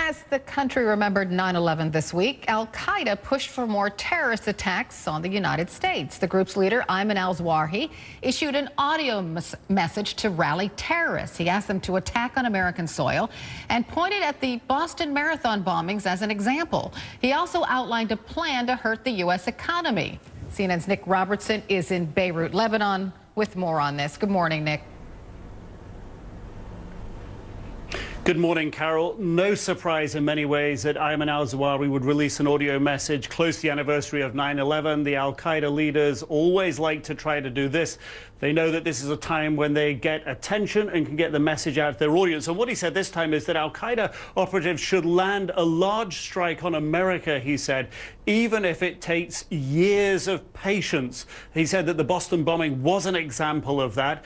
As the country remembered 9/11 this week, Al-Qaeda pushed for more terrorist attacks on the United States. The group's leader, Ayman al-Zawahiri, issued an audio message to rally terrorists. He asked them to attack on American soil and pointed at the Boston Marathon bombings as an example. He also outlined a plan to hurt the U.S. economy. CNN's Nick Robertson is in Beirut, Lebanon, with more on this. Good morning, Nick. Good morning, Carol. No surprise in many ways that Ayman al-Zawahiri would release an audio message close to the anniversary of 9/11. The al-Qaeda leaders always like to try to do this. They know that this is a time when they get attention and can get the message out to their audience. And what he said this time is that al-Qaeda operatives should land a large strike on America, he said, even if it takes years of patience. He said that the Boston bombing was an example of that.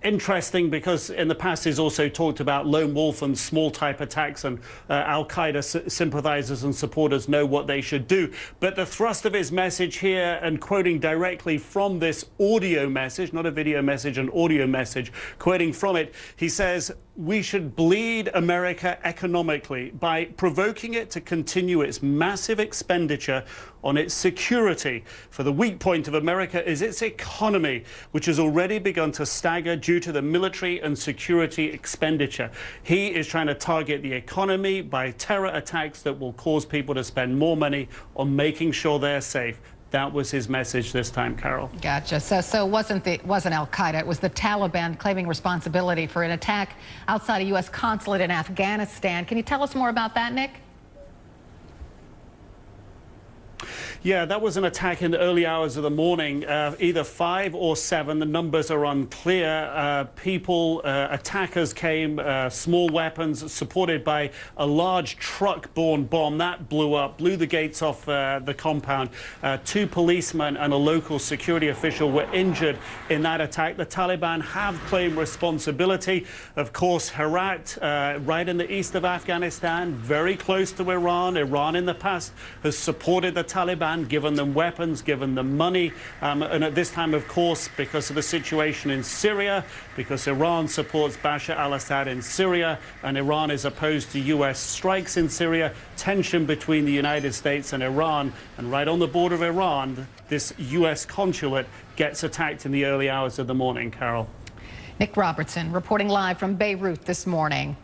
Interesting, because in the past he's also talked about lone wolf and small type attacks, and al-Qaeda sympathizers and supporters know what they should do. But the thrust of his message here, and quoting directly from this audio message, not a video message, an audio message, quoting from it, he says, "We should bleed America economically by provoking it to continue its massive expenditure on its security. For the weak point of America is its economy, which has already begun to stagger due to the military and security expenditure." He is trying to target the economy by terror attacks that will cause people to spend more money on making sure they're safe. That was his message this time, Carol. Gotcha. So it wasn't Al-Qaeda, it was the Taliban claiming responsibility for an attack outside a U.S. consulate in Afghanistan. Can you tell us more about that, Nick? Yeah, that was an attack in the early hours of the morning, either 5 or 7. The numbers are unclear. Attackers came, small weapons, supported by a large truck-borne bomb. That blew up, blew the gates off the compound. 2 policemen and a local security official were injured in that attack. The Taliban have claimed responsibility. Of course, Herat, right in the east of Afghanistan, very close to Iran. Iran in the past has supported the Taliban, given them weapons, given them money, and at this time, of course, because of the situation in Syria, because Iran supports Bashar al-Assad in Syria and Iran is opposed to U.S. strikes in Syria, tension between the United States and Iran, and right on the border of Iran, this U.S. consulate gets attacked in the early hours of the morning, Carol. Nick Robertson reporting live from Beirut this morning.